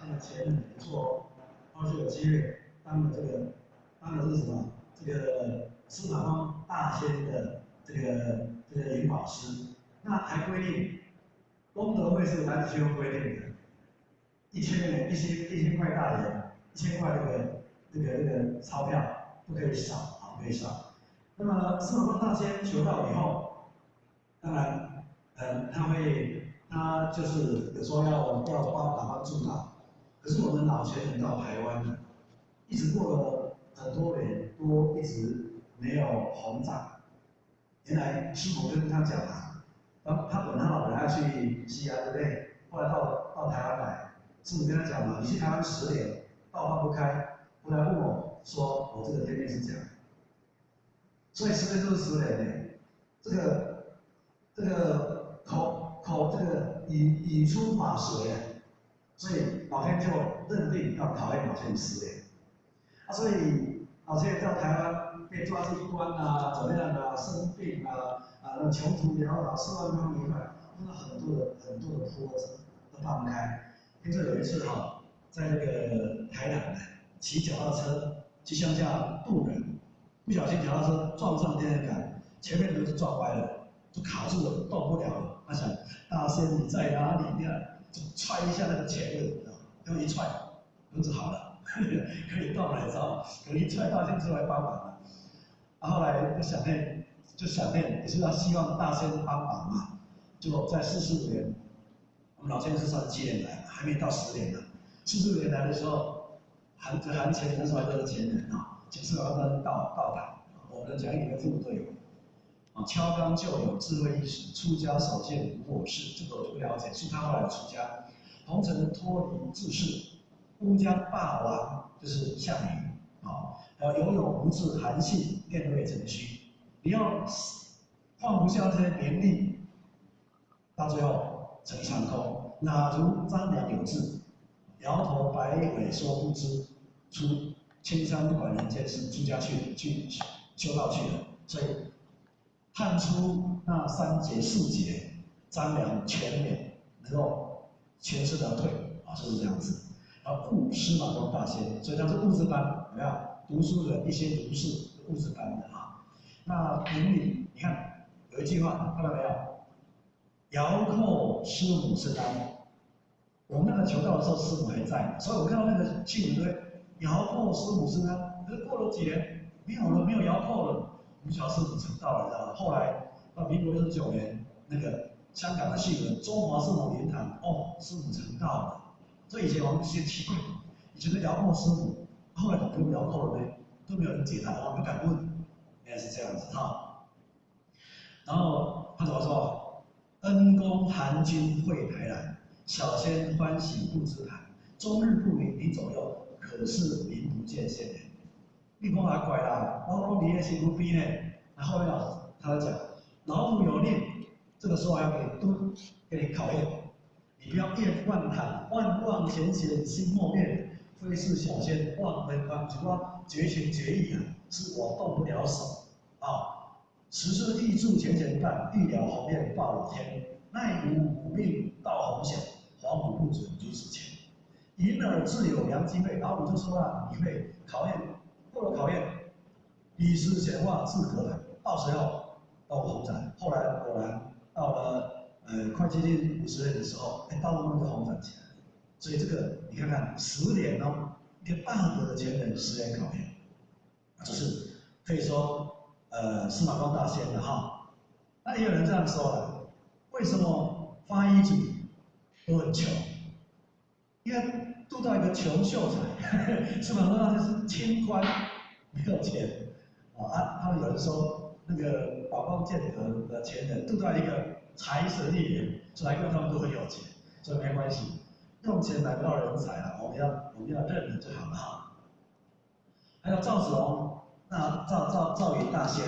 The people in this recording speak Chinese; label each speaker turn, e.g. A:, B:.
A: 仙的前任不错哦，他就有机会当了这是什么？这个司马光大仙的这个灵宝师，那还规定功德会是蓝子轩规定的，一千块大元，1000块这个钞票不可以少啊，不可以少。那么司马光大仙求道以后，当然，他就是有说要帮助到，可是我们老前人到台湾了，一直过了很多年，都一直没有红掌。原来师傅跟他讲啊，他本来老人要去西安，对不对？后来到台湾来，师傅跟他讲嘛，你去台湾10年，道化不开，回来问我说，我这个天命是这样，所以10年就是10年呢。这个这个语出法随啊，所以老天就认定要考验老千10年。啊，所以老千到台湾被抓去关啊，怎么样啊，生病那穷途潦倒，4万多一块，碰到很多的波折都放不开。听说有一次哈，在那个台南骑脚踏车去乡下渡人，不小心脚踏车撞上电线杆，前面轮子撞歪了。就卡住了，动不了了。他想，大仙你在哪里呢？就踹一下那个前轮，然后一踹，轮子好了，可以动了，你知道吗？可一踹，大仙出来帮忙了。后来就想念，也是要希望大仙帮忙嘛。就在44年，我们老先生是37年来，还没到10年呢。44年来的时候，韩前那时候还都是前人啊，就是要跟到达，我们的讲义的副队友。敲纲就有，智慧意识，出家守戒无我事，这个我就不了解。是他后来出家，红尘脱离自世，乌江霸王就是项羽还有有勇无志，韩信便会成虚。你要放不下这些名利，到最后成一场空。哪如张良有志，摇头摆尾说不知，出青山不管人间事，出家去修道去了。所以汉初那3节4节，张良全面能够全身而退就是这样子。然后故司马光大仙，所以他是物质班，有没有？读书人一些儒士物质班的那典礼，你看有一句话看到没有？遥叩师母深庵。我们那个求道的时候，师母还在，所以我看到那个新闻对，遥叩师母深庵。可是过了几年，没有了，没有遥叩了。我们小师母成道了，知道吗？后来到民国69年，那个香港的新闻，中华圣母灵堂，师母成道了。所以以前我们觉得奇怪，以前的遥叩师母，后来怎么不用遥叩了呢？都没有人解答，我们不敢问，原来是这样子然后他怎么说？恩公韩君会台南，小仙欢喜不知谈，终日不明你左右，可是名不见仙人。你讲哪怪啦？我讲你的辛苦边呢？然后呢，他讲老虎有令，这个时候还要给你考验，你不要厌万谈，万望浅显，心莫灭，非是小仙望门关，主要绝情绝义是我动不了手时事地处浅淡，欲了红颜报老天，奈无苦命道红险，黄虎不准如此前。银耳自有良机会，老虎就说了，你会考验，过了考验，彼时显化自可来，到时候到红展，后来果然到了快接近50年的时候，道路那个红展起来了。所以这个你看看10年一个半个的前人10年考验，这是可以说司马光大仙的那也有人这样说了，为什么发一组都很穷？因为渡到一个穷秀才，司马光大仙是清官，没有钱他们有人说那个宝光剑阁的前人渡到一个财神艺人，所以来跟他们都很有钱，所以没关系，用钱买不到人才我们要认了就好了还有赵子龙，那赵云大仙，